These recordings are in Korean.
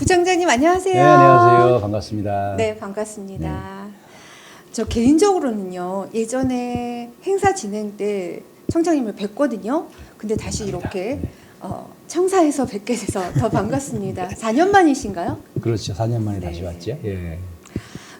부청장님 안녕하세요. 네, 안녕하세요. 반갑습니다. 네, 반갑습니다. 저 개인적으로는요, 예전에 행사 진행 때 청장님을 뵀거든요. 근데 다시 이렇게 청사에서 뵙게 돼서 더 반갑습니다. 4년 만이신가요? 그렇죠. 4년 만에 네. 다시 왔죠. 예.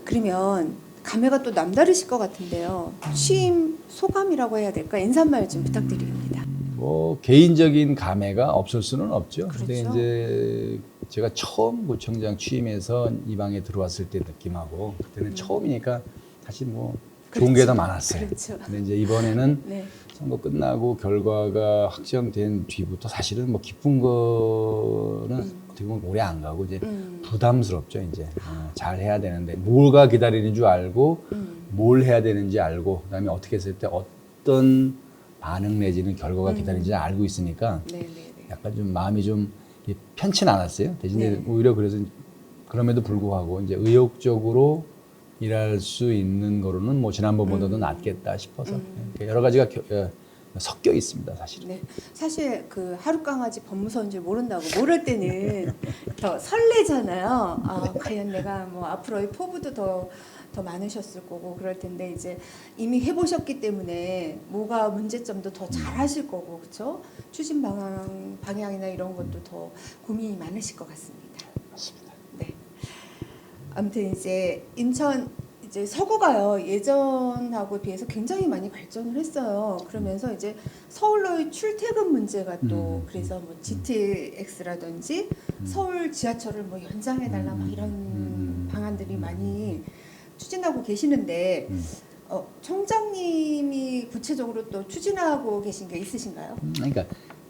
그러면 감회가 또 남다르실 것 같은데요. 취임 소감이라고 해야 될까? 인사말 좀 부탁드립니다. 뭐 개인적인 감회가 없을 수는 없죠. 그렇죠. 근데 이제 제가 처음 구청장 취임해서 이 방에 들어왔을 때 느낌하고 그때는 처음이니까 사실 뭐 좋은 게 더 많았어요. 그렇죠. 근데 이제 이번에는 네. 선거 끝나고 결과가 확정된 뒤부터 사실은 뭐 기쁜 거는 어떻게 보면 오래 안 가고 이제 부담스럽죠. 이제 잘 해야 되는데 뭐가 기다리는 줄 알고 뭘 해야 되는지 알고 그다음에 어떻게 했을 때 어떤 반응 내지는 결과가 기다리는지 알고 있으니까 네네네. 약간 좀 마음이 좀 편치 않았어요. 대신에 네. 오히려 그래서 그럼에도 불구하고 이제 의욕적으로 일할 수 있는 거로는 뭐 지난번보다도 낫겠다 싶어서 여러 가지가 섞여 있습니다, 사실은. 네, 사실 그 하루 강아지 법무사인 줄 모른다고 모를 때는 더 설레잖아요. 아, 과연 내가 뭐 앞으로의 포부도 더 많으셨을 거고 그럴 텐데 이제 이미 해보셨기 때문에 뭐가 문제점도 더 잘하실 거고 그렇죠? 추진 방향이나 이런 것도 더 고민이 많으실 것 같습니다. 맞습니다. 네. 아무튼 이제 인천 이제 서구가요 예전하고 비해서 굉장히 많이 발전을 했어요. 그러면서 이제 서울로의 출퇴근 문제가 또 그래서 뭐 GTX라든지 서울 지하철을 뭐 연장해달라 막 이런 방안들이 많이 추진하고 계시는데 청장님이 구체적으로 또 추진하고 계신 게 있으신가요? 그러니까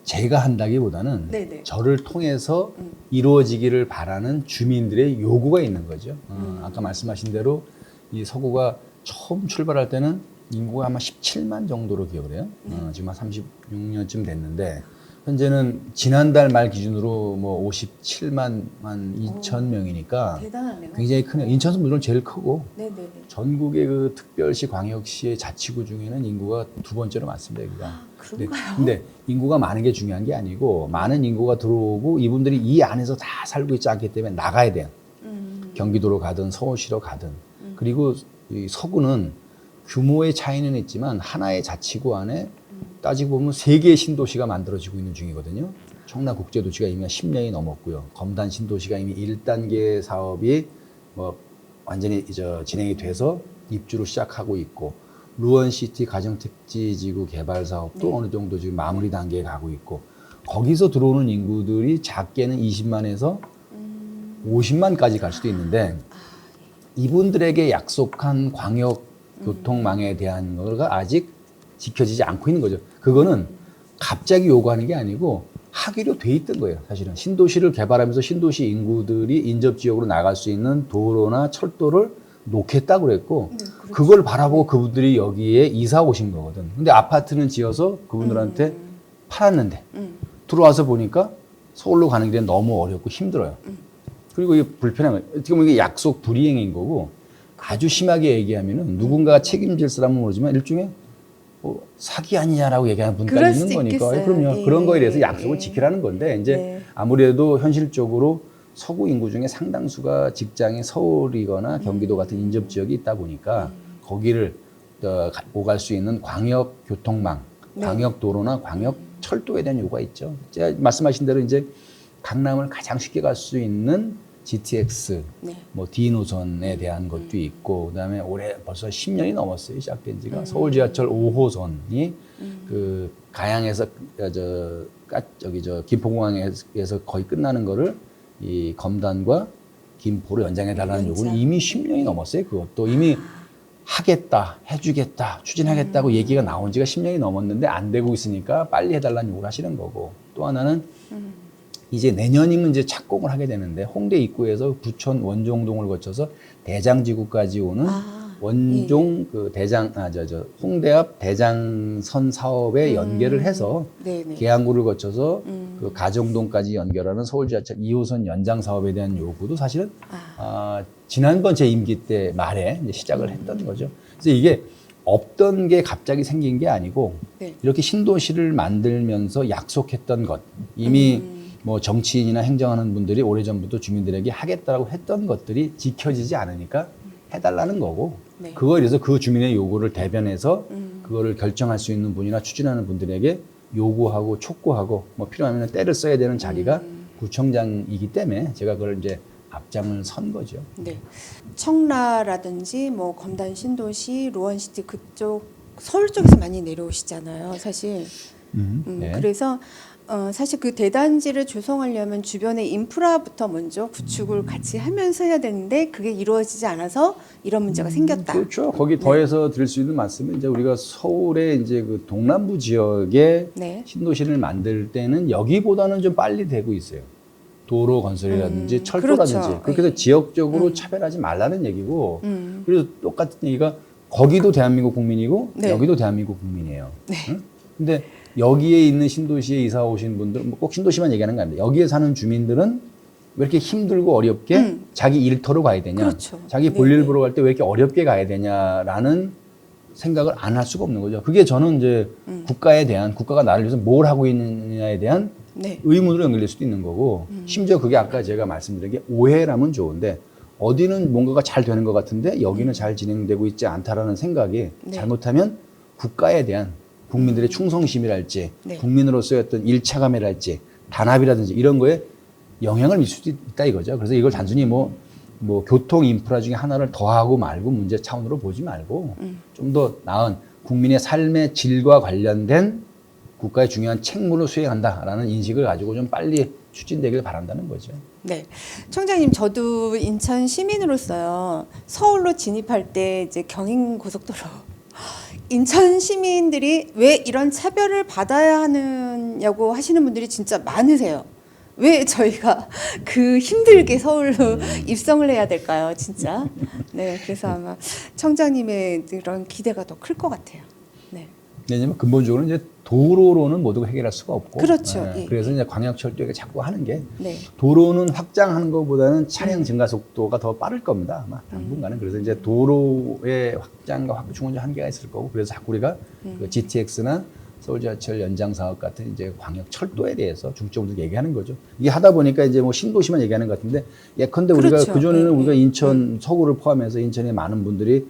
제가 한다기보다는 네네. 저를 통해서 이루어지기를 바라는 주민들의 요구가 있는 거죠. 아까 말씀하신 대로 이 서구가 처음 출발할 때는 인구가 아마 17만 정도로 기억을 해요. 지금 한 36년쯤 됐는데 현재는 지난달 말 기준으로 뭐 57만 2천 명이니까 대단하네요. 굉장히 크네요. 인천은 물론 제일 크고 네네네. 전국의 그 특별시, 광역시의 자치구 중에는 인구가 두 번째로 많습니다. 여기가. 그런가요? 근데 인구가 많은 게 중요한 게 아니고 많은 인구가 들어오고 이분들이 이 안에서 다 살고 있지 않기 때문에 나가야 돼요. 경기도로 가든 서울시로 가든. 그리고 이 서구는 규모의 차이는 있지만 하나의 자치구 안에 따지고 보면 3개의 신도시가 만들어지고 있는 중이거든요. 청라국제도시가 이미 10년이 넘었고요. 검단 신도시가 이미 1단계 사업이 뭐 완전히 진행이 돼서 입주를 시작하고 있고 루원시티 가정택지지구 개발 사업도 어느 정도 지금 마무리 단계에 가고 있고 거기서 들어오는 인구들이 작게는 20만에서 50만까지 갈 수도 있는데 이분들에게 약속한 광역 교통망에 대한 거가 아직 지켜지지 않고 있는 거죠. 그거는 갑자기 요구하는 게 아니고 하기로 돼 있던 거예요. 사실은 신도시를 개발하면서 신도시 인구들이 인접지역으로 나갈 수 있는 도로나 철도를 놓겠다고 그랬고 그렇죠. 그걸 바라보고 그분들이 여기에 이사 오신 거거든. 근데 아파트는 지어서 그분들한테 팔았는데 들어와서 보니까 서울로 가는 길에 너무 어렵고 힘들어요. 그리고 이게 불편한 거예요. 어떻게 보면 이게 약속 불이행인 거고 아주 심하게 얘기하면은 누군가가 책임질 사람은 모르지만 일종의 뭐 사기 아니냐라고 얘기하는 분까지 있는 거니까. 있겠어요. 그럼요. 예. 그런 거에 대해서 약속을 지키라는 건데 이제 네. 아무래도 현실적으로 서구 인구 중에 상당수가 직장이 서울이거나 경기도 같은 인접 지역이 있다 보니까 거기를 오갈 수 있는 광역 교통망, 네. 광역 도로나 광역 철도에 대한 요구가 있죠. 제가 말씀하신 대로 이제 강남을 가장 쉽게 갈 수 있는 GTX, 네. 뭐 D 노선에 대한 것도 있고, 그다음에 올해 벌써 10년이 넘었어요. 시작된 지가 서울 지하철 5호선이 그 가양에서 저기 김포공항에서 거의 끝나는 거를 이 검단과 김포로 연장해 달라는 요구는 이미 10년이 넘었어요. 그것도 이미 하겠다, 해주겠다, 추진하겠다고 얘기가 나온 지가 10년이 넘었는데 안 되고 있으니까 빨리 해달라는 요구를 하시는 거고 또 하나는 이제 내년이면 이제 착공을 하게 되는데 홍대 입구에서 부천 원종동을 거쳐서 대장지구까지 오는 원종 그 홍대 앞 대장선 사업에 연계를 해서 네네. 계양구를 거쳐서 그 가정동까지 연결하는 서울 지하철 2호선 연장 사업에 대한 요구도 사실은 지난번 제 임기 때 말에 이제 시작을 했던 거죠. 그래서 이게 없던 게 갑자기 생긴 게 아니고 네. 이렇게 신도시를 만들면서 약속했던 것 이미 뭐 정치인이나 행정하는 분들이 오래전부터 주민들에게 하겠다라고 했던 것들이 지켜지지 않으니까 해달라는 거고 네. 그거에 대해서 그 주민의 요구를 대변해서 그거를 결정할 수 있는 분이나 추진하는 분들에게 요구하고 촉구하고 뭐 필요하면 때를 써야 되는 자리가 구청장이기 때문에 제가 그걸 이제 앞장을 선 거죠. 네. 청라라든지 뭐 검단 신도시, 로원시티 그쪽 서울 쪽에서 많이 내려오시잖아요, 사실. 네. 그래서 사실 그 대단지를 조성하려면 주변의 인프라부터 먼저 구축을 같이 하면서 해야 되는데 그게 이루어지지 않아서 이런 문제가 생겼다. 그렇죠. 거기 더해서 드릴 수 있는 말씀은 이제 우리가 서울의 이제 그 동남부 지역에 네. 신도시를 만들 때는 여기보다는 좀 빨리 되고 있어요. 도로 건설이라든지 철도라든지 그렇죠. 그렇게 해서 지역적으로 차별하지 말라는 얘기고 음. 그래서 똑같은 얘기가 거기도 대한민국 국민이고 네. 여기도 대한민국 국민이에요. 네. 응? 근데 여기에 있는 신도시에 이사 오신 분들 뭐꼭 신도시만 얘기하는 거 아니에요. 여기에 사는 주민들은 왜 이렇게 힘들고 어렵게 자기 일터로 가야 되냐, 그렇죠. 자기 네, 볼일 네. 보러 갈 때 왜 이렇게 어렵게 가야 되냐라는 생각을 안 할 수가 없는 거죠. 그게 저는 이제 국가에 대한 국가가 나를 위해서 뭘 하고 있느냐에 대한 네. 의문으로 연결될 수도 있는 거고 심지어 그게 아까 제가 말씀드린 게 오해라면 좋은데 어디는 뭔가가 잘 되는 것 같은데 여기는 잘 진행되고 있지 않다라는 생각이 네. 잘못하면 국가에 대한 국민들의 충성심이랄지 네. 국민으로서의 어떤 일차감이랄지 단합이라든지 이런 거에 영향을 미칠 수도 있다 이거죠. 그래서 이걸 단순히 뭐 교통 인프라 중에 하나를 더하고 말고 문제 차원으로 보지 말고 좀 더 나은 국민의 삶의 질과 관련된 국가의 중요한 책무를 수행한다라는 인식을 가지고 좀 빨리 추진되길 바란다는 거죠. 네. 청장님, 저도 인천 시민으로서요, 서울로 진입할 때 이제 경인고속도로, 인천 시민들이 왜 이런 차별을 받아야 하느냐고 하시는 분들이 진짜 많으세요. 왜 저희가 그 힘들게 서울로 입성을 해야 될까요, 진짜? 네, 그래서 아마 청장님의 이런 기대가 더 클 것 같아요. 네. 왜냐하면 근본적으로 이제 도로로는 모두가 해결할 수가 없고, 그렇죠. 예, 그래서 이제 광역철도가 자꾸 하는 게 네. 도로는 확장하는 것보다는 차량 증가 속도가 더 빠를 겁니다. 아마 당분간은 그래서 이제 도로의 확장과 확충은 좀 한계가 있을 거고, 그래서 자꾸 우리가 그 GTX나 서울지하철 연장 사업 같은 이제 광역 철도에 대해서 중점으로 얘기하는 거죠. 이게 하다 보니까 이제 뭐 신도시만 얘기하는 것 같은데 예컨대 그렇죠. 우리가 그 전에는 네, 우리가 네. 인천 서구를 포함해서 인천에 많은 분들이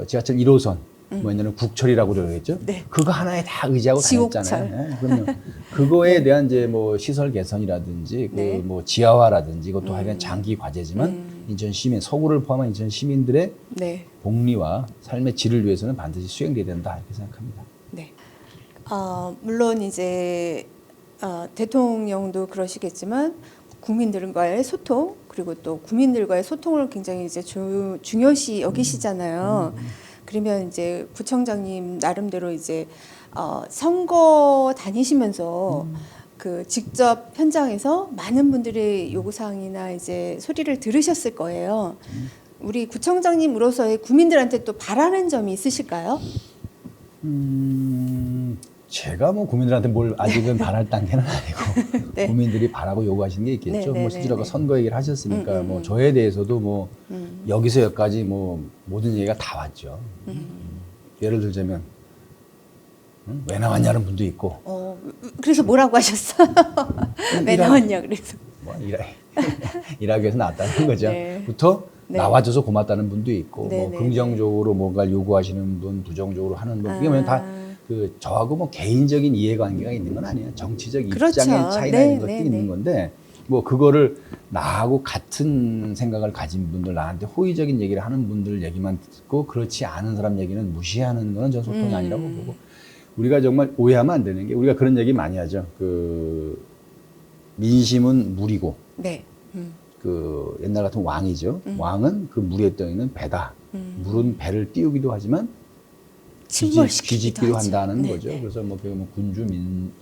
지하철 1호선 뭐 옛날에는 국철이라고 그러겠죠. 네. 그거 하나에 다 의지하고 지옥철. 다녔잖아요. 네, 그럼요. 그거에 대한 이제 뭐 시설 개선이라든지 네. 그 뭐 지하화라든지 이것도 하여간 장기 과제지만 인천 시민 서구를 포함한 인천 시민들의 네. 복리와 삶의 질을 위해서는 반드시 수행돼야 된다 이렇게 생각합니다. 네. 물론 이제 대통령도 그러시겠지만 국민들과의 소통 그리고 또 국민들과의 소통을 굉장히 이제 중요시 여기시잖아요. 그러면 이제 구청장님 나름대로 이제 선거 다니시면서 그 직접 현장에서 많은 분들의 요구사항이나 이제 소리를 들으셨을 거예요. 우리 구청장님으로서의 국민들한테 또 바라는 점이 있으실까요? 제가 뭐 국민들한테 뭘 아직은 바랄 단계는 아니고 네. 국민들이 바라고 요구하시는 게 있겠죠. 네, 네, 뭐 실제로 네, 아까 선거 얘기를 하셨으니까 뭐 저에 대해서도 뭐 여기서 여기까지 뭐 모든 얘기가 다 왔죠. 예를 들자면 왜 나왔냐는 분도 있고 그래서 뭐라고 하셨어? 왜 나왔냐 그래서. 뭐 일하기 위해서 나왔다는 거죠. 네. 부터 네. 나와줘서 고맙다는 분도 있고 네, 뭐 네, 긍정적으로 뭔가를 요구하시는 분, 부정적으로 하는 분. 이게 다 그 저하고 뭐 개인적인 이해관계가 있는 건 아니에요. 정치적 그렇죠. 입장의 차이나 네, 이런 것들이 네, 있는 네. 건데 뭐 그거를 나하고 같은 생각을 가진 분들, 나한테 호의적인 얘기를 하는 분들 얘기만 듣고 그렇지 않은 사람 얘기는 무시하는 거는 전 소통이 아니라고 보고 우리가 정말 오해하면 안 되는 게 우리가 그런 얘기 많이 하죠. 그 민심은 물이고 네. 그 옛날 같은 왕이죠. 왕은 그 물에 떠 있는 배다. 물은 배를 띄우기도 하지만 뒤집기도 한다는 네, 거죠. 네. 그래서 뭐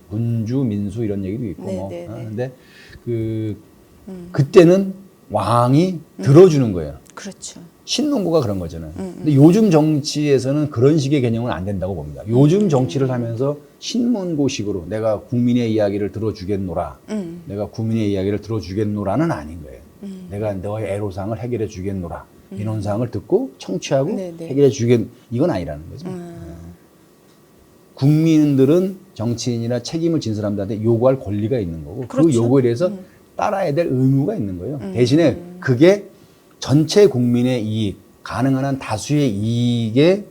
군주 민수 이런 얘기도 있고 네, 뭐. 네, 네. 근데 그때는 왕이 들어주는 거예요. 그렇죠. 신농부가 그런 거잖아요. 근데 요즘 정치에서는 그런 식의 개념은 안 된다고 봅니다. 요즘 정치를 하면서 신문고식으로 내가 국민의 이야기를 들어주겠노라. 내가 국민의 이야기를 들어주겠노라는 아닌 거예요. 내가 너의 애로사항을 해결해 주겠노라. 민원사항을 듣고 청취하고 네, 네. 해결해 주겠 이건 아니라는 거죠. 국민들은 정치인이나 책임을 진 사람들한테 요구할 권리가 있는 거고 그렇죠. 그 요구에 대해서 따라야 될 의무가 있는 거예요. 대신에 그게 전체 국민의 이익, 가능한 한 다수의 이익에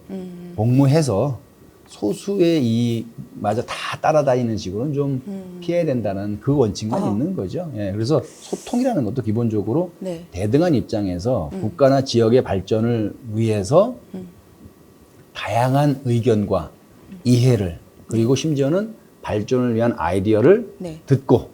복무해서 소수의 이익마저 다 따라다니는 식으로는 좀 피해야 된다는 그 원칙만 있는 거죠. 예, 그래서 소통이라는 것도 기본적으로 네. 대등한 입장에서 국가나 지역의 발전을 위해서 다양한 의견과 이해를 그리고 심지어는 발전을 위한 아이디어를 네. 듣고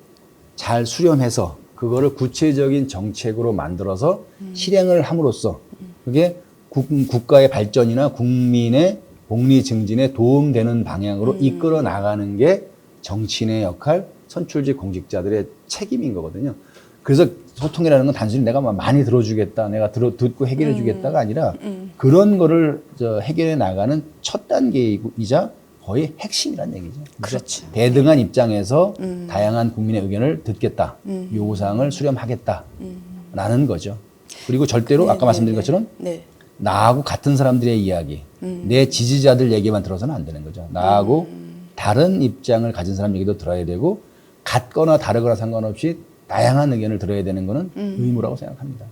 잘 수렴해서 그거를 구체적인 정책으로 만들어서 실행을 함으로써 그게 국가의 발전이나 국민의 복리 증진에 도움되는 방향으로 이끌어 나가는 게 정치인의 역할, 선출직 공직자들의 책임인 거거든요. 그래서 소통이라는 건 단순히 내가 많이 들어주겠다, 내가 듣고 해결해 주겠다가 아니라 그런 거를 해결해 나가는 첫 단계이자 거의 핵심이란 얘기죠. 그렇죠. 대등한 입장에서 다양한 국민의 의견을 듣겠다, 요구사항을 수렴하겠다라는 거죠. 그리고 절대로 아까 말씀드린 것처럼 네. 나하고 같은 사람들의 이야기, 내 지지자들 얘기만 들어서는 안 되는 거죠. 나하고 다른 입장을 가진 사람 얘기도 들어야 되고 같거나 다르거나 상관없이 다양한 의견을 들어야 되는 거는 의무라고 생각합니다.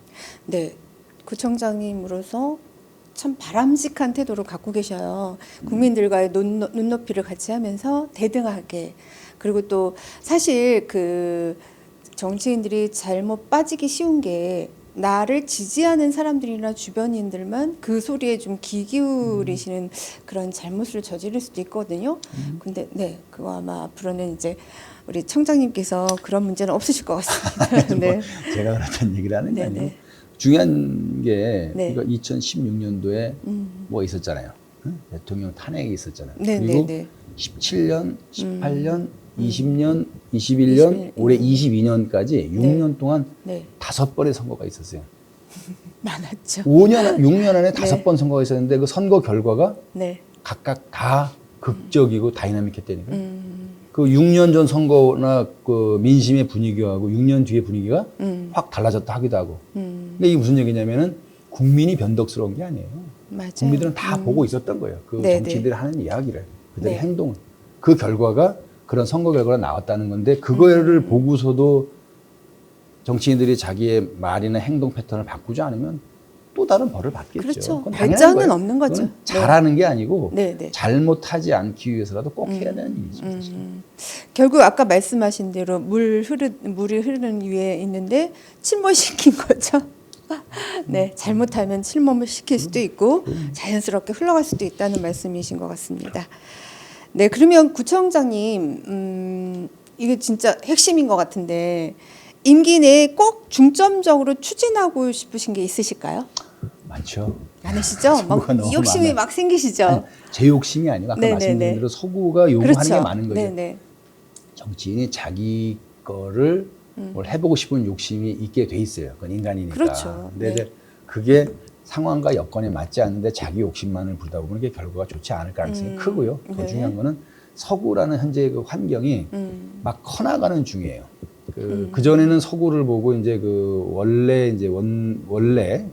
네, 구청장님으로서 참 바람직한 태도를 갖고 계셔요. 국민들과의 눈높이를 같이 하면서 대등하게. 그리고 또 사실 그 정치인들이 잘못 빠지기 쉬운 게 나를 지지하는 사람들이나 주변인들만 그 소리에 좀 귀 기울이시는 그런 잘못을 저지를 수도 있거든요. 근데 네, 그거 아마 앞으로는 이제 우리 청장님께서 그런 문제는 없으실 것 같습니다. 네. 제가 그랬던 얘기를 하는 게 네네. 아니고 중요한 게 네. 이거 2016년도에 뭐 있었잖아요. 응? 대통령 탄핵이 있었잖아요. 네, 그리고 네, 네. 17년, 18년, 20년, 21년, 올해 22년까지 6년 동안 네. 5번의 선거가 있었어요. 많았죠. 6년 안에 네. 5번 선거가 있었는데 그 선거 결과가 네. 각각 다 극적이고 다이나믹했다니까요. 그 6년 전 선거나 그 민심의 분위기하고 6년 뒤의 분위기가 확 달라졌다 하기도 하고. 근데 이게 무슨 얘기냐면은 국민이 변덕스러운 게 아니에요. 맞아요. 국민들은 다 보고 있었던 거예요. 그 네네. 정치인들이 하는 이야기를, 그들의 네. 행동을. 그 결과가 그런 선거 결과가 나왔다는 건데 그거를 보고서도 정치인들이 자기의 말이나 행동 패턴을 바꾸지 않으면 또 다른 벌을 받겠죠. 그렇죠. 그건 당연한 발전은 거예요. 없는 거죠. 그건 잘하는 게 아니고 네, 네. 잘못하지 않기 위해서라도 꼭 해야 되는 일이죠. 사실. 결국 아까 말씀하신 대로 물이 흐르는 위에 있는데 침몰시킨 거죠. 네, 잘못하면 침몰을 시킬 수도 있고 자연스럽게 흘러갈 수도 있다는 말씀이신 것 같습니다. 네, 그러면 구청장님, 이게 진짜 핵심인 것 같은데 임기 내에 꼭 중점적으로 추진하고 싶으신 게 있으실까요? 많죠. 많으시죠? 막 서구가 너무 욕심이 많아요. 막 생기시죠? 아니, 제 욕심이 아니고 아까 네네네. 말씀드린 대로 서구가 요구하는 그렇죠. 게 많은 거죠. 네네. 정치인이 자기 거를 뭘 해보고 싶은 욕심이 있게 돼 있어요. 그건 인간이니까. 그렇죠. 근데 네. 이제 그게 상황과 여건에 맞지 않는데 자기 욕심만을 부르다 보면 그게 결과가 좋지 않을 가능성이 크고요. 더 네. 중요한 거는 서구라는 현재 그 환경이 막 커나가는 중이에요. 그 전에는 서구를 보고 이제 그 원래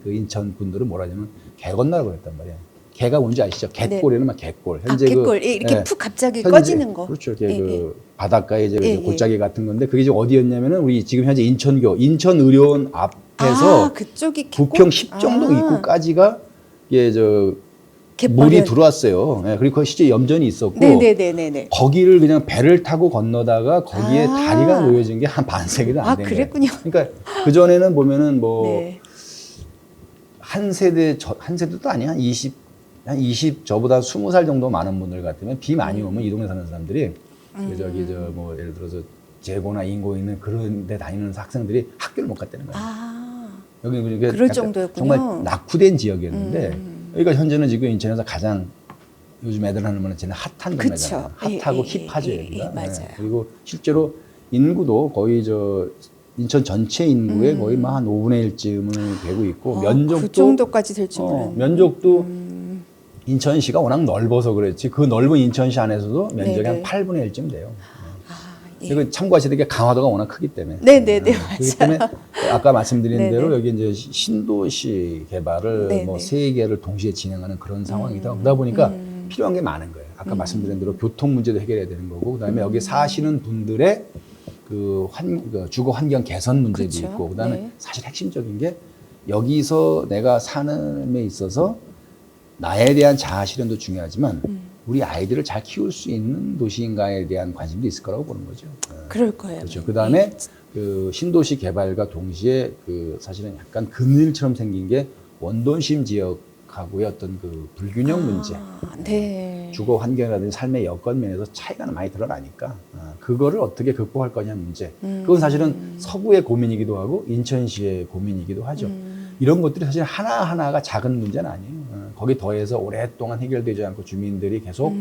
그 인천 분들은 뭐라 하냐면 개건너라고 했단 말이에요. 개가 뭔지 아시죠? 갯골에는 막 갯골. 현재 갯골 이렇게 예, 푹 갑자기 현재, 꺼지는 거. 그렇죠. 이렇게 예, 그 바닷가에 이제 예, 골짜기 같은 건데 그게 지금 어디였냐면은 우리 지금 현재 인천의료원 앞에서 그쪽이 부평 10정동 입구까지가 이게 물이 들어왔어요. 예, 그리고 거기 실제 염전이 있었고 네네네네. 거기를 그냥 배를 타고 건너다가 거기에 아. 다리가 놓여진 게 한 반세기도 안 된 거예요. 그랬군요. 그러니까 그 전에는 보면은 뭐 네. 한 세대도 아니야. 한 20, 저보다 20살 정도 많은 분들 같으면 비 많이 오면 이 동네 사는 사람들이 뭐 예를 들어서 재고나 인고 있는 그런 데 다니는 학생들이 학교를 못 갔다는 거예요. 여기 그러니까 그럴 약간 정도였군요. 정말 낙후된 지역이었는데 여기가 현재는 지금 인천에서 가장 요즘 애들 하는 말은 쟤는 핫한 동네잖아요. 그쵸. 핫하고 예, 힙하죠. 예, 여기가. 맞아요. 그리고 실제로 인구도 거의 인천 전체 인구의 거의 한 5분의 1쯤은 되고 있고 면적도 그 정도까지 될 줄 몰랐네. 면적도 인천시가 워낙 넓어서 그렇지 그 넓은 인천시 안에서도 면적이 네네. 한 8분의 1쯤 돼요. 예. 그리고 참고하셔야 될 게 강화도가 워낙 크기 때문에. 네네네, 그렇기 때문에 아까 말씀드린 네네. 대로 여기 이제 신도시 개발을 네네. 뭐 3개를 동시에 진행하는 그런 상황이다. 그러다 보니까 필요한 게 많은 거예요. 아까 말씀드린 대로 교통 문제도 해결해야 되는 거고, 그다음에 여기 사시는 분들의 그 주거 환경 개선 문제도 그렇죠. 있고, 그다음에 네. 사실 핵심적인 게 여기서 내가 사는 데 있어서 나에 대한 자아 실현도 중요하지만 우리 아이들을 잘 키울 수 있는 도시인가에 대한 관심도 있을 거라고 보는 거죠. 그럴 거예요. 그렇죠. 네. 그다음에 그 신도시 개발과 동시에 그 사실은 약간 금일처럼 생긴 게 원도심 지역하고의 어떤 그 불균형 문제, 네. 주거 환경이라든지 삶의 여건 면에서 차이가 많이 드러나니까 그거를 어떻게 극복할 거냐 문제. 그건 사실은 서구의 고민이기도 하고 인천시의 고민이기도 하죠. 이런 것들이 사실 하나하나가 작은 문제는 아니에요. 거기 더해서 오랫동안 해결되지 않고 주민들이 계속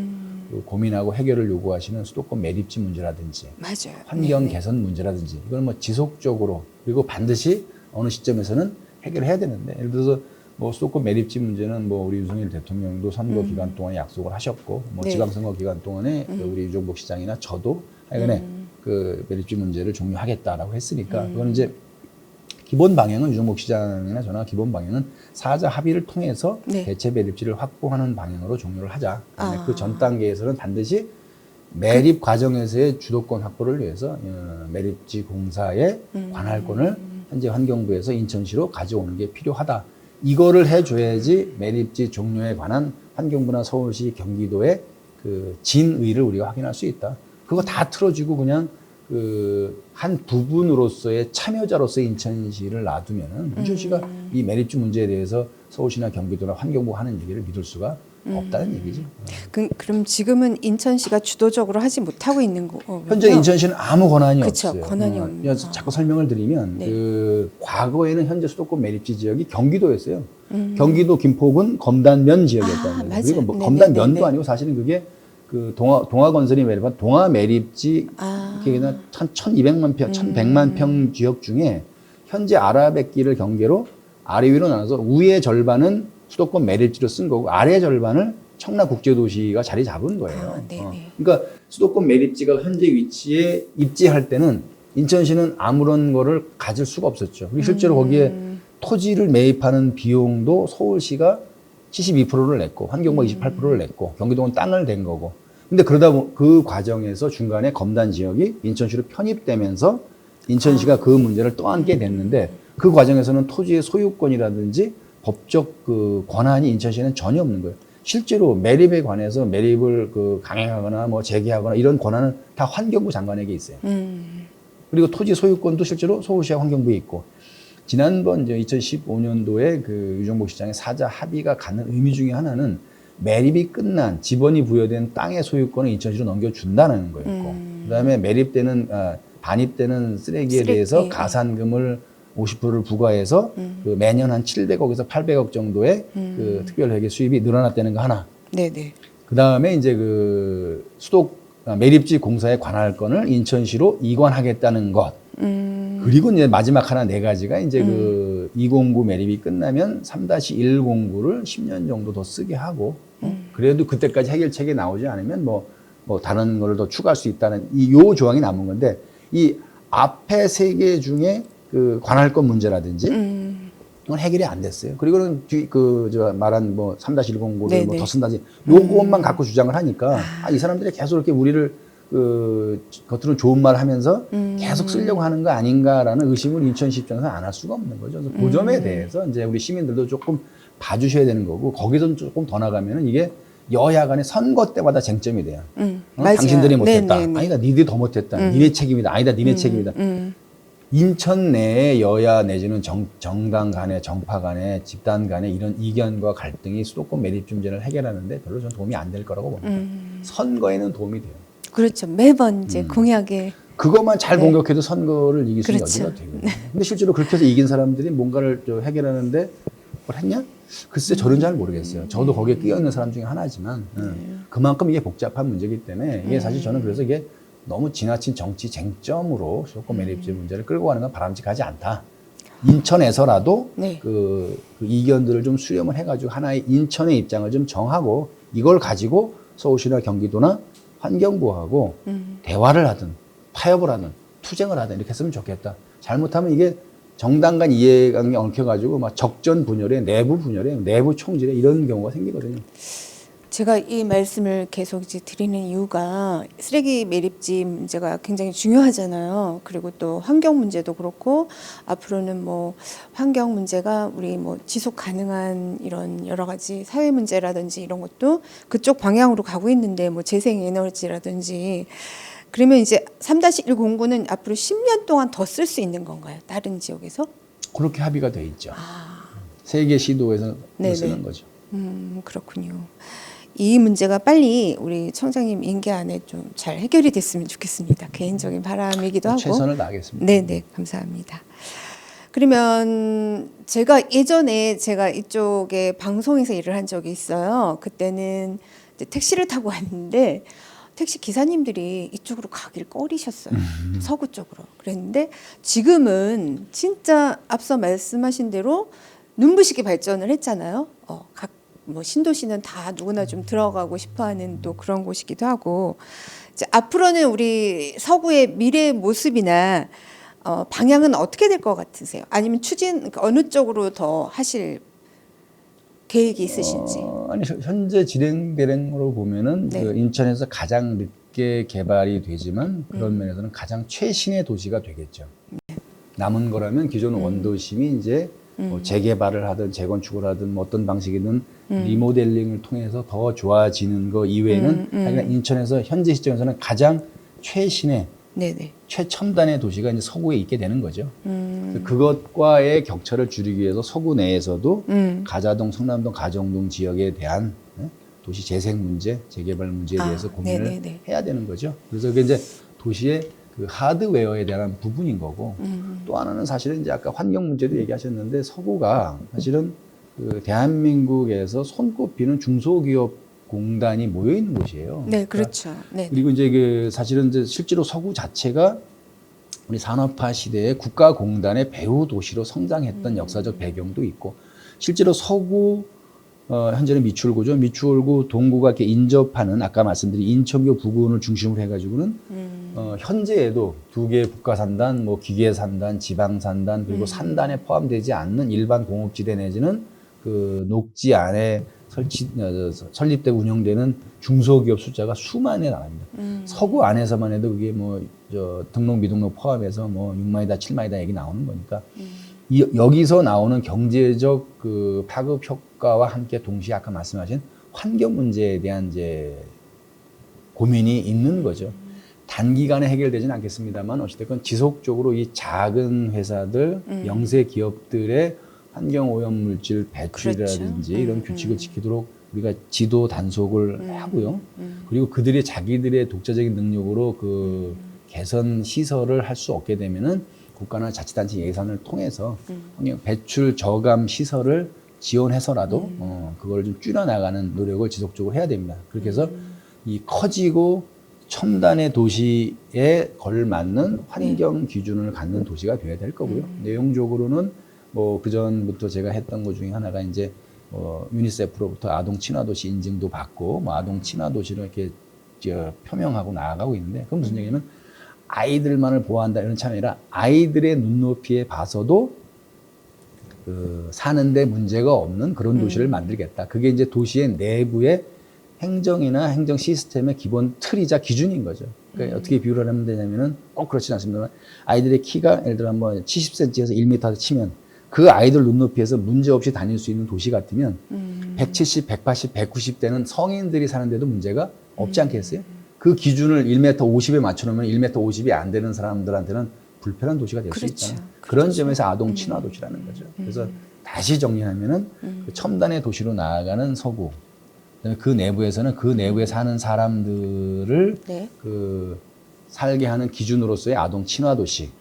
그 고민하고 해결을 요구하시는 수도권 매립지 문제라든지 맞아요. 환경 네. 개선 문제라든지 이걸 뭐 지속적으로 그리고 반드시 어느 시점에서는 해결해야 되는데, 예를 들어서 뭐 수도권 매립지 문제는 뭐 우리 윤석열 대통령도 선거 기간 동안에 약속을 하셨고, 뭐 네. 지방선거 기간 동안에 그 우리 유정복 시장이나 저도 하여간에 그 매립지 문제를 종료하겠다라고 했으니까 그건 이제 기본 방향은 유정복 시장이나 저나 기본 방향은 사자 합의를 통해서 네. 대체 매립지를 확보하는 방향으로 종료를 하자. 아. 그 전 단계에서는 반드시 매립 과정에서의 주도권 확보를 위해서 매립지 공사의 관할권을 현재 환경부에서 인천시로 가져오는 게 필요하다. 이거를 해줘야지 매립지 종료에 관한 환경부나 서울시, 경기도의 그 진의를 우리가 확인할 수 있다. 그거 다 틀어주고 그냥 그 한 부분으로서의 참여자로서의 인천시를 놔두면은 인천시가 이 매립지 문제에 대해서 서울시나 경기도나 환경부 하는 얘기를 믿을 수가 없다는 얘기죠. 그럼 지금은 인천시가 주도적으로 하지 못하고 있는 거군요. 현재 인천시는 아무 권한이 그쵸, 없어요. 권한이 없는. 그래서 자꾸 설명을 드리면 네. 그 과거에는 현재 수도권 매립지 지역이 경기도였어요. 경기도 김포군 검단면 지역이었다는 거예요. 맞아요. 그리고 뭐 네네네네. 검단면도 아니고 사실은 그게 그 동아건설이 매립한 동아 매립지 그게 1,200만 평, 1,100만 평 지역 중에 현재 아라뱃길을 경계로 아래 위로 나눠서 위의 절반은 수도권 매립지로 쓴 거고 아래 절반을 청라국제도시가 자리 잡은 거예요. 네네. 그러니까 수도권 매립지가 현재 위치에 입지할 때는 인천시는 아무런 거를 가질 수가 없었죠. 그리고 실제로 거기에 토지를 매입하는 비용도 서울시가 72%를 냈고 환경부가 28%를 냈고 경기도는 땅을 댄 거고. 근데 그러다 그 과정에서 중간에 검단 지역이 인천시로 편입되면서 인천시가 그 문제를 떠안게 됐는데 그 과정에서는 토지의 소유권이라든지 법적 그 권한이 인천시에는 전혀 없는 거예요. 실제로 매립에 관해서 매립을 그 강행하거나 뭐 재개하거나 이런 권한은 다 환경부 장관에게 있어요. 그리고 토지 소유권도 실제로 서울시와 환경부에 있고. 지난번 이제 2015년도에 그 유정복 시장의 사자 합의가 갖는 의미 중에 하나는 매립이 끝난 지번이 부여된 땅의 소유권을 인천시로 넘겨준다는 거였고, 그다음에 매립되는 반입되는 쓰레기에 대해서 가산금을 50%를 부과해서 그 매년 한 700억에서 800억 정도의 그 특별회계 수입이 늘어났다는 거 하나. 네네. 그다음에 이제 그 매립지 공사의 관할권을 인천시로 이관하겠다는 것. 그리고 이제 마지막 하나 네 가지가 이제 그 209 매립이 끝나면 3-109를 10년 정도 더 쓰게 하고, 그래도 그때까지 해결책이 나오지 않으면 뭐 다른 거를 더 추가할 수 있다는 요 조항이 남은 건데, 이 앞에 세 개 중에 그 관할권 문제라든지 그건 해결이 안 됐어요. 그리고는 저 말한 뭐 3-109를 뭐 더 쓴다든지 요것만 갖고 주장을 하니까 이 사람들이 계속 이렇게 우리를 겉으로는 좋은 말 하면서 계속 쓰려고 하는 거 아닌가라는 의심을 인천시 입장에서 안 할 수가 없는 거죠. 그래서 그 점에 대해서 이제 우리 시민들도 조금 봐주셔야 되는 거고, 거기서 조금 더 나가면은 이게 여야 간의 선거 때마다 쟁점이 돼요. 당신들이 못했다. 네네네. 아니다, 니들이 더 못했다. 니네 책임이다. 아니다, 니네 책임이다. 인천 내에 여야 내지는 정당 간의 정파 간의 집단 간의 이런 이견과 갈등이 수도권 매립 문제를 해결하는데 별로 전 도움이 안 될 거라고 봅니다. 선거에는 도움이 돼요. 그렇죠. 매번 이제 공약에 그것만 잘 공격해도 선거를 이길 수 있는 그렇죠. 여지가 되거든요. 근데 실제로 그렇게 해서 이긴 사람들이 뭔가를 해결하는데 뭘 했냐? 글쎄 저는 잘 모르겠어요. 저도 거기에 끼어 있는 사람 중에 하나지만 그만큼 이게 복잡한 문제이기 때문에 이게 사실 저는 그래서 이게 너무 지나친 정치 쟁점으로 수도권 매립지 문제를 끌고 가는 건 바람직하지 않다. 인천에서라도 네. 그 이견들을 좀 수렴을 해가지고 하나의 인천의 입장을 좀 정하고 이걸 가지고 서울시나 경기도나 환경부하고 대화를 하든 타협을 하든 투쟁을 하든 이렇게 했으면 좋겠다. 잘못하면 이게 정당 간 이해관계 얽혀가지고 막 적전 분열에 내부 분열에 내부 총질에 이런 경우가 생기거든요. 제가 이 말씀을 계속 이제 드리는 이유가 쓰레기 매립지 문제가 굉장히 중요하잖아요. 그리고 또 환경 문제도 그렇고 앞으로는 뭐 환경 문제가 우리 뭐 지속 가능한 이런 여러 가지 사회 문제라든지 이런 것도 그쪽 방향으로 가고 있는데 뭐 재생 에너지라든지 그러면 이제 3-1 공구는 앞으로 10년 동안 더 쓸 수 있는 건가요? 다른 지역에서? 그렇게 합의가 돼 있죠. 아. 세계 시도에서 네네. 쓰는 거죠. 그렇군요. 이 문제가 빨리 우리 청장님 임기 안에 좀 잘 해결이 됐으면 좋겠습니다. 개인적인 바람이기도 하고. 최선을 다하겠습니다. 네, 감사합니다. 그러면 제가 예전에 제가 이쪽에 방송에서 일을 한 적이 있어요. 그때는 이제 택시를 타고 왔는데 택시 기사님들이 이쪽으로 가길 꺼리셨어요. 서구 쪽으로. 그랬는데 지금은 진짜 앞서 말씀하신 대로 눈부시게 발전을 했잖아요. 각 뭐 신도시는 다 누구나 좀 들어가고 싶어하는 또 그런 곳이기도 하고 이제 앞으로는 우리 서구의 미래의 모습이나 방향은 어떻게 될 것 같으세요? 아니면 추진 어느 쪽으로 더 하실 계획이 있으신지? 아니 현재 진행되는 거로 보면은 네. 그 인천에서 가장 늦게 개발이 되지만 그런 면에서는 가장 최신의 도시가 되겠죠. 남은 거라면 기존 원도심이 이제 뭐 재개발을 하든 재건축을 하든 뭐 어떤 방식이든 리모델링을 통해서 더 좋아지는 거 이외에는 하여간 인천에서 현재 시점에서는 가장 최신의 네네. 최첨단의 도시가 이제 서구에 있게 되는 거죠. 그것과의 격차를 줄이기 위해서 서구 내에서도 가자동, 성남동, 가정동 지역에 대한 도시 재생 문제, 재개발 문제에 대해서 고민을 네네네. 해야 되는 거죠. 그래서 그게 이제 도시의 그 하드웨어에 대한 부분인 거고 또 하나는 사실은 이제 아까 환경 문제도 얘기하셨는데 서구가 사실은 그 대한민국에서 손꼽히는 중소기업 공단이 모여 있는 곳이에요. 네, 그렇죠. 네. 그리고 이제 그 사실은 이제 실제로 서구 자체가 우리 산업화 시대에 국가공단의 배후 도시로 성장했던 역사적 배경도 있고 실제로 서구 현재는 미추홀구죠. 미추홀구 동구가 이렇게 인접하는 아까 말씀드린 인천교 부근을 중심으로 해가지고는 현재에도 두 개의 국가산단, 뭐 기계산단, 지방산단 그리고 산단에 포함되지 않는 일반 공업지대 내지는 그 녹지 안에 설립되고 운영되는 중소기업 숫자가 수만에 나갑니다. 서구 안에서만 해도 그게 뭐 등록 미등록 포함해서 뭐 6만이다 7만이다 얘기 나오는 거니까 여기서 나오는 경제적 그 파급 효과와 함께 동시에 아까 말씀하신 환경 문제에 대한 이제 고민이 있는 거죠. 단기간에 해결되지는 않겠습니다만 어찌됐건 지속적으로 이 작은 회사들, 영세 기업들의 환경 오염 물질 배출이라든지 그렇죠. 이런 규칙을 지키도록 우리가 지도 단속을 하고요. 그리고 그들이 자기들의 독자적인 능력으로 그 개선 시설을 할 수 없게 되면은 국가나 자치단체 예산을 통해서 환경 배출 저감 시설을 지원해서라도 그걸 좀 줄여나가는 노력을 지속적으로 해야 됩니다. 그렇게 해서 이 커지고 첨단의 도시에 걸맞는 환경 기준을 갖는 도시가 되어야 될 거고요. 내용적으로는 뭐 그전부터 제가 했던 것 중에 하나가 이제 유니세프로부터 아동 친화도시 인증도 받고 뭐 아동 친화도시를 이렇게 표명하고 나아가고 있는데 그건 무슨 얘기냐면 아이들만을 보호한다 이런 차원이 아니라 아이들의 눈높이에 봐서도 그 사는데 문제가 없는 그런 도시를 만들겠다. 그게 이제 도시의 내부의 행정이나 행정 시스템의 기본 틀이자 기준인 거죠. 그러니까 어떻게 비유를 하면 되냐면은 꼭 그렇진 않습니다만 아이들의 키가 예를 들어 한번 70cm에서 1m 치면 그 아이들 눈높이에서 문제없이 다닐 수 있는 도시 같으면 170, 180, 190대는 성인들이 사는데도 문제가 없지 않겠어요? 그 기준을 1m 50에 맞춰놓으면 1m 50이 안 되는 사람들한테는 불편한 도시가 될 수 그렇죠. 있잖아요. 그런 점에서 아동 친화 도시라는 거죠. 그래서 다시 정리하면은 그 첨단의 도시로 나아가는 서구, 그다음에 그 내부에서는 그 내부에 사는 사람들을 네. 그 살게 하는 기준으로서의 아동 친화 도시,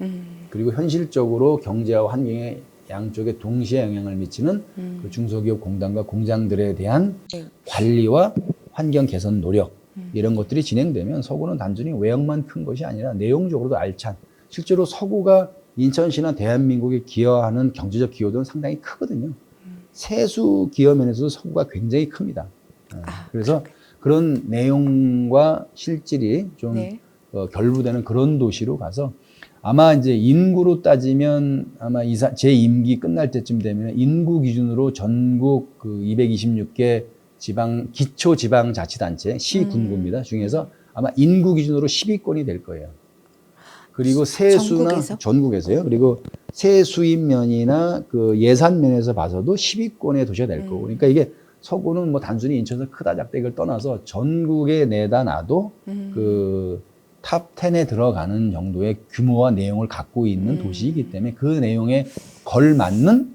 그리고 현실적으로 경제와 환경에 양쪽에 동시에 영향을 미치는 그 중소기업 공단과 공장들에 대한 네. 관리와 환경 개선 노력 이런 것들이 진행되면 서구는 단순히 외형만 큰 것이 아니라 내용적으로도 알찬 실제로 서구가 인천시나 대한민국에 기여하는 경제적 기여도는 상당히 크거든요. 세수 기여 면에서도 서구가 굉장히 큽니다. 그래서 그런 내용과 실질이 좀 네. 결부되는 그런 도시로 가서 아마 이제 인구로 따지면 아마 제 임기 끝날 때쯤 되면 인구 기준으로 전국 그 226개 기초지방자치단체 시군구입니다. 중에서 아마 인구 기준으로 10위권이 될 거예요. 그리고 세수나 전국에서요. 그리고 세수입 면이나 그 예산 면에서 봐서도 10위권의 도시가 될 거고. 그러니까 이게 서구는 뭐 단순히 인천에서 크다 작다 이걸 떠나서 전국에 내다 놔도 그 탑 10에 들어가는 정도의 규모와 내용을 갖고 있는 도시이기 때문에 그 내용에 걸맞는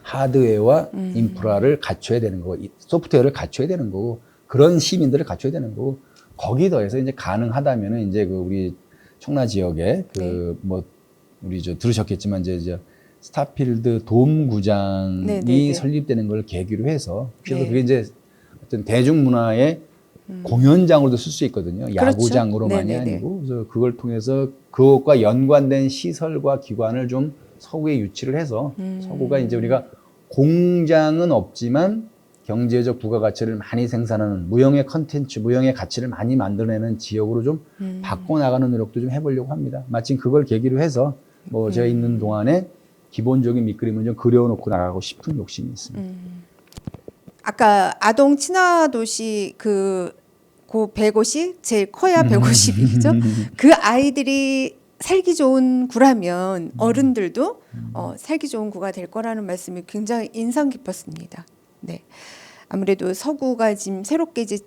하드웨어와 인프라를 갖춰야 되는 거고, 소프트웨어를 갖춰야 되는 거고, 그런 시민들을 갖춰야 되는 거고, 거기 더해서 이제 가능하다면은 이제 그 우리 청라 지역에 그 뭐 우리 들으셨겠지만 이제 스타필드 돔구장이 네네네. 설립되는 걸 계기로 해서 그래서 그게 이제 어떤 대중문화의 공연장으로도 쓸 수 있거든요. 그렇죠. 야구장으로만이 네네네. 아니고 그래서 그걸 통해서 그것과 연관된 시설과 기관을 좀 서구에 유치를 해서 서구가 이제 우리가 공장은 없지만 경제적 부가가치를 많이 생산하는 무형의 컨텐츠, 무형의 가치를 많이 만들어내는 지역으로 좀 바꿔나가는 노력도 좀 해보려고 합니다. 마침 그걸 계기로 해서 뭐 제가 있는 동안에 기본적인 밑그림을 좀 그려놓고 나가고 싶은 욕심이 있습니다. 아까 아동 친화 도시 그 150 제일 커야 150이죠. 그 아이들이 살기 좋은 구라면 어른들도 살기 좋은 구가 될 거라는 말씀이 굉장히 인상 깊었습니다. 네, 아무래도 서구가 지금 새롭게 이제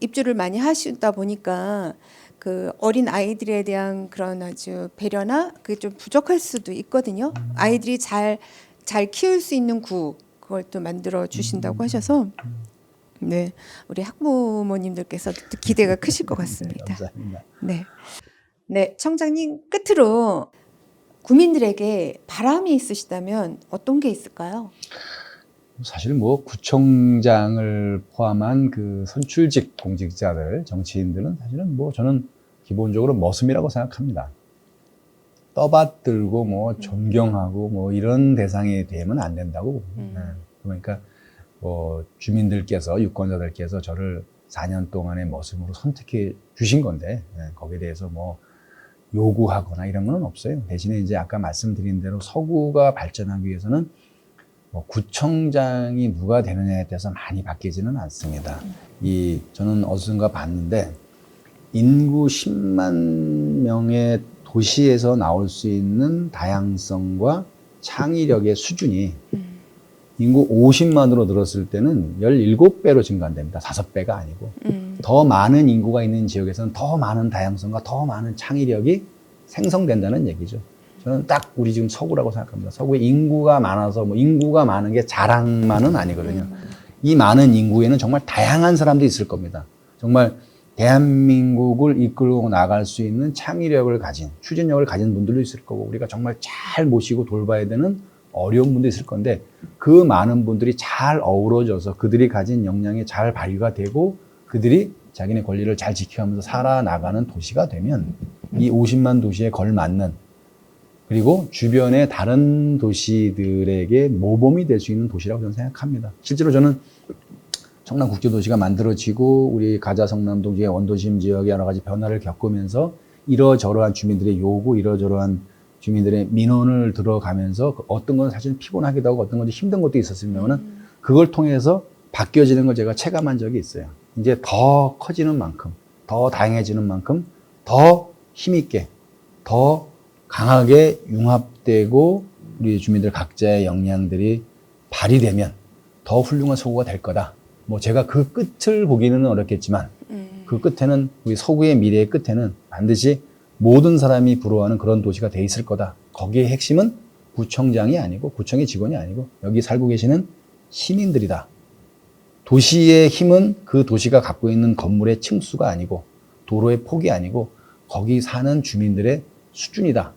입주를 많이 하시다 보니까 그 어린 아이들에 대한 그런 아주 배려나 그게 좀 부족할 수도 있거든요. 아이들이 잘 키울 수 있는 구 그걸 또 만들어 주신다고 하셔서 네, 우리 학부모님들께서 기대가 크실 것 같습니다. 감사합니다. 네. 네, 청장님 끝으로 구민들에게 바람이 있으시다면 어떤 게 있을까요? 사실 뭐 구청장을 포함한 그 선출직 공직자들, 정치인들은 사실은 뭐 저는 기본적으로 머슴이라고 생각합니다. 떠받들고 뭐 존경하고 뭐 이런 대상이 되면 안 된다고. 그러니까 뭐 주민들께서 유권자들께서 저를 4년 동안의 머슴으로 선택해 주신 건데 거기에 대해서 뭐 요구하거나 이런 건 없어요. 대신에 이제 아까 말씀드린 대로 서구가 발전하기 위해서는 뭐 구청장이 누가 되느냐에 따라서 많이 바뀌지는 않습니다. 저는 어디선가 봤는데 인구 10만 명의 도시에서 나올 수 있는 다양성과 창의력의 수준이 인구 50만으로 늘었을 때는 17배로 증가한답니다. 5배가 아니고. 더 많은 인구가 있는 지역에서는 더 많은 다양성과 더 많은 창의력이 생성된다는 얘기죠. 저는 딱 우리 지금 서구라고 생각합니다. 서구에 인구가 많아서 뭐 인구가 많은 게 자랑만은 아니거든요. 이 많은 인구에는 정말 다양한 사람들이 있을 겁니다. 정말 대한민국을 이끌고 나갈 수 있는 창의력을 가진, 추진력을 가진 분들도 있을 거고, 우리가 정말 잘 모시고 돌봐야 되는 어려운 분도 있을 건데, 그 많은 분들이 잘 어우러져서 그들이 가진 역량이 잘 발휘가 되고, 그들이 자기네 권리를 잘 지켜가면서 살아나가는 도시가 되면, 이 50만 도시에 걸맞는, 그리고 주변의 다른 도시들에게 모범이 될 수 있는 도시라고 저는 생각합니다. 실제로 저는 청라국제도시가 만들어지고 우리 가자 성남동 지역 원도심 지역의 여러 가지 변화를 겪으면서 이러저러한 주민들의 요구, 이러저러한 주민들의 민원을 들어가면서 어떤 건 사실 피곤하기도 하고 어떤 건 힘든 것도 있었으면은 그걸 통해서 바뀌어지는 걸 제가 체감한 적이 있어요. 이제 더 커지는 만큼, 더 다양해지는 만큼 더 힘있게, 더 강하게 융합되고 우리 주민들 각자의 역량들이 발휘되면 더 훌륭한 서구가 될 거다. 뭐 제가 그 끝을 보기는 어렵겠지만 그 끝에는 우리 서구의 미래의 끝에는 반드시 모든 사람이 부러워하는 그런 도시가 돼 있을 거다. 거기에 핵심은 구청장이 아니고 구청의 직원이 아니고 여기 살고 계시는 시민들이다. 도시의 힘은 그 도시가 갖고 있는 건물의 층수가 아니고 도로의 폭이 아니고 거기 사는 주민들의 수준이다.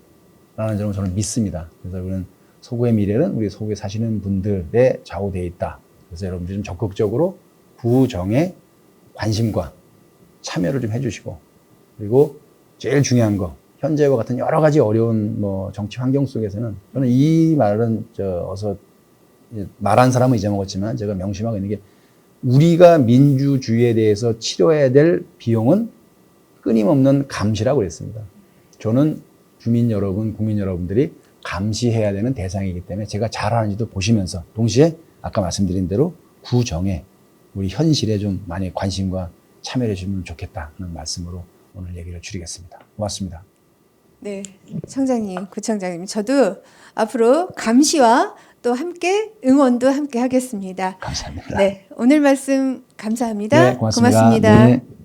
라는 점을 저는 믿습니다. 그래서 우리는 서구의 미래는 우리 서구에 사시는 분들에 좌우되어 있다. 그래서 여러분들이 좀 적극적으로 구정에 관심과 참여를 좀 해주시고, 그리고 제일 중요한 거, 현재와 같은 여러 가지 어려운 뭐 정치 환경 속에서는 저는 이 말은 어서 말한 사람은 잊어먹었지만 제가 명심하고 있는 게 우리가 민주주의에 대해서 치러야 될 비용은 끊임없는 감시라고 그랬습니다. 저는 주민 여러분, 국민 여러분들이 감시해야 되는 대상이기 때문에 제가 잘하는지도 보시면서 동시에 아까 말씀드린 대로 구정에 우리 현실에 좀 많이 관심과 참여해 주면 좋겠다 하는 말씀으로 오늘 얘기를 줄이겠습니다. 고맙습니다. 네, 청장님, 구청장님, 저도 앞으로 감시와 또 함께 응원도 함께 하겠습니다. 감사합니다. 네, 오늘 말씀 감사합니다. 네, 고맙습니다. 고맙습니다. 네.